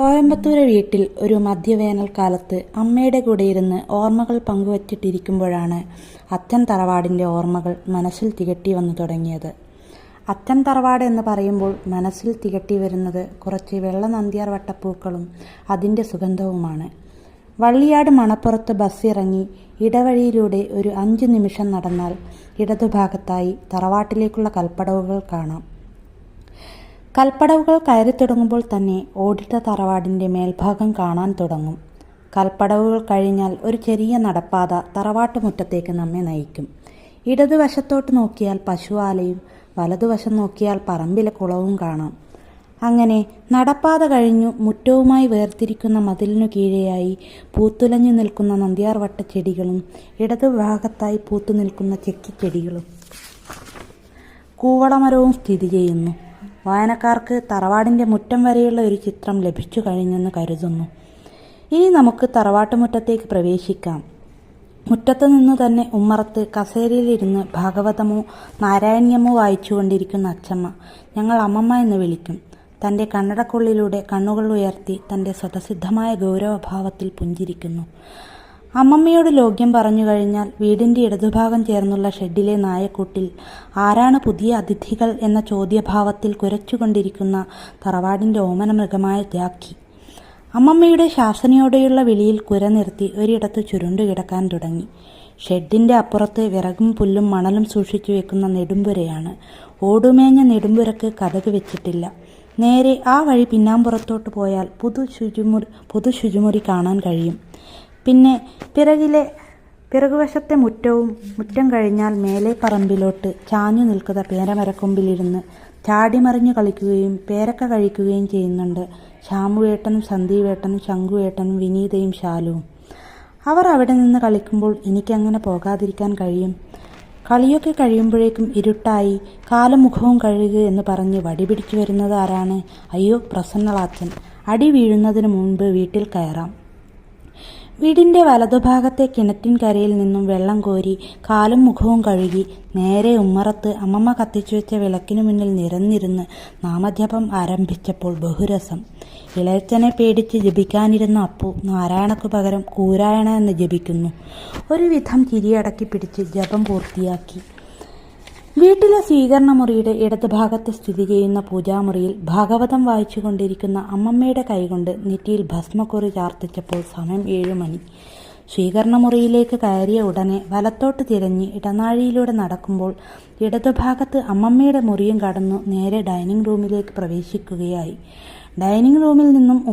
കോയമ്പത്തൂരെ വീട്ടിൽ ഒരു മധ്യവേനൽക്കാലത്ത് അമ്മയുടെ കൂടെയിരുന്ന് ഓർമ്മകൾ പങ്കുവച്ചിട്ടിരിക്കുമ്പോഴാണ് അച്ഛൻ തറവാടിൻ്റെ ഓർമ്മകൾ മനസ്സിൽ തികട്ടി വന്നു തുടങ്ങിയത്. അച്ഛൻ തറവാട് എന്ന് പറയുമ്പോൾ മനസ്സിൽ തികട്ടി വരുന്നത് കുറച്ച് വെള്ള നന്ദ്യാർ വട്ടപ്പൂക്കളും അതിൻ്റെ സുഗന്ധവുമാണ്. വള്ളിയാട് മണപ്പുറത്ത് ബസ് ഇറങ്ങി ഇടവഴിയിലൂടെ ഒരു 5 നിമിഷം നടന്നാൽ ഇടതുഭാഗത്തായി തറവാട്ടിലേക്കുള്ള കൽപ്പടവുകൾ കാണാം. കൽപ്പടവുകൾ കയറി തുടങ്ങുമ്പോൾ തന്നെ ഓടിട്ട തറവാടിൻ്റെ മേൽഭാഗം കാണാൻ തുടങ്ങും. കൽപ്പടവുകൾ കഴിഞ്ഞാൽ ഒരു ചെറിയ നടപ്പാത തറവാട്ടുമുറ്റത്തേക്ക് നമ്മെ നയിക്കും. ഇടതുവശത്തോട്ട് നോക്കിയാൽ പശുവാലയും വലതുവശം നോക്കിയാൽ പറമ്പിലെ കുളവും കാണാം. അങ്ങനെ നടപ്പാത കഴിഞ്ഞു മുറ്റവുമായി വേർതിരിക്കുന്ന മതിലിനു കീഴെയായി പൂത്തുലഞ്ഞു നിൽക്കുന്ന നന്ദ്യാർവട്ട ചെടികളും ഇടതുഭാഗത്തായി പൂത്തു നിൽക്കുന്ന ചെക്കിച്ചെടികളും കൂവളമരവും സ്ഥിതി ചെയ്യുന്നു. വായനക്കാർക്ക് തറവാടിൻ്റെ മുറ്റം വരെയുള്ള ഒരു ചിത്രം ലഭിച്ചു കഴിഞ്ഞെന്ന് കരുതുന്നു. ഇനി നമുക്ക് തറവാട്ടുമുറ്റത്തേക്ക് പ്രവേശിക്കാം. മുറ്റത്ത് നിന്നു തന്നെ ഉമ്മറത്ത് കസേരയിലിരുന്ന് ഭാഗവതമോ നാരായണ്യമോ വായിച്ചുകൊണ്ടിരിക്കുന്ന അച്ചമ്മ ഞങ്ങൾ അമ്മമ്മ എന്ന് വിളിക്കും. തൻ്റെ കണ്ണടക്കുള്ളിലൂടെ കണ്ണുകൾ ഉയർത്തി തൻ്റെ സ്വതസിദ്ധമായ ഗൗരവഭാവത്തിൽ പുഞ്ചിരിക്കുന്നു. അമ്മമ്മയോട് ലോഗ്യം പറഞ്ഞു കഴിഞ്ഞാൽ വീടിൻ്റെ ഇടതുഭാഗം ചേർന്നുള്ള ഷെഡിലെ നായക്കൂട്ടിൽ ആരാണ് പുതിയ അതിഥികൾ എന്ന ചോദ്യഭാവത്തിൽ കുരച്ചുകൊണ്ടിരിക്കുന്ന തറവാടിൻ്റെ ഓമന മൃഗമായ ജാക്കി. അമ്മമ്മയുടെ ശാസനയോടെയുള്ള വിളിയിൽ കുര നിർത്തി ഒരിടത്ത് ചുരുണ്ടു കിടക്കാൻ തുടങ്ങി. ഷെഡിൻ്റെ അപ്പുറത്ത് വിറകും പുല്ലും മണലും സൂക്ഷിച്ചു വെക്കുന്ന നെടുമ്പുരയാണ്. ഓടുമേഞ്ഞ നെടുമ്പുരക്ക് കതക് വെച്ചിട്ടില്ല. നേരെ ആ വഴി പിന്നാമ്പുറത്തോട്ട് പോയാൽ പുതു ശുചിമുറി കാണാൻ കഴിയും. പിന്നെ പിറകുവശത്തെ മുറ്റം കഴിഞ്ഞാൽ മേലെ പറമ്പിലോട്ട് ചാഞ്ഞു നിൽക്കുന്ന പേരമരക്കൊമ്പിലിരുന്ന് ചാടിമറിഞ്ഞു കളിക്കുകയും പേരക്ക കഴിക്കുകയും ചെയ്യുന്നുണ്ട് ശ്യാമുവേട്ടനും സന്ദീപേട്ടനും ശങ്കുവേട്ടനും വിനീതയും ശാലുവും. അവർ അവിടെ നിന്ന് കളിക്കുമ്പോൾ എനിക്കങ്ങനെ പോകാതിരിക്കാൻ കഴിയും? കളിയൊക്കെ കഴിയുമ്പോഴേക്കും ഇരുട്ടായി. കാലും മുഖവും കഴുകുക എന്ന് പറഞ്ഞ് വടി പിടിച്ചു വരുന്നത് ആരാണ്? അയ്യോ, പ്രസന്നളാച്ചൻ. അടി വീഴുന്നതിന് മുൻപ് വീട്ടിൽ കയറാം. വീടിൻ്റെ വലതുഭാഗത്തെ കിണറ്റിൻകരയിൽ നിന്നും വെള്ളം കോരി കാലും മുഖവും കഴുകി നേരെ ഉമ്മറത്ത് അമ്മമ്മ കത്തിച്ചു വെച്ച വിളക്കിനു മുന്നിൽ നിരന്നിരുന്ന് നാമജപം ആരംഭിച്ചപ്പോൾ ബഹുരസം. ഇളയച്ചനെ പേടിച്ച് ജപിക്കാനിരുന്ന അപ്പു നാരായണക്കു പകരം കൂരായണ എന്ന് ജപിക്കുന്നു. ഒരുവിധം ചിരിയടക്കി പിടിച്ച് ജപം പൂർത്തിയാക്കി. വീട്ടിലെ സ്വീകരണമുറിയുടെ ഇടതുഭാഗത്ത് സ്ഥിതി ചെയ്യുന്ന പൂജാമുറിയിൽ ഭാഗവതം വായിച്ചു കൊണ്ടിരിക്കുന്ന അമ്മമ്മയുടെ കൈകൊണ്ട് നെറ്റിയിൽ ഭസ്മക്കുറി ചാർത്തിച്ചപ്പോൾ സമയം 7 മണി. സ്വീകരണമുറിയിലേക്ക് കയറിയ ഉടനെ വലത്തോട്ട് തിരഞ്ഞ് ഇടനാഴിയിലൂടെ നടക്കുമ്പോൾ ഇടതുഭാഗത്ത് അമ്മമ്മയുടെ മുറിയും കടന്നു നേരെ ഡൈനിങ് റൂമിലേക്ക് പ്രവേശിക്കുകയായി. ഡൈനിങ് റൂമിൽ നിന്നും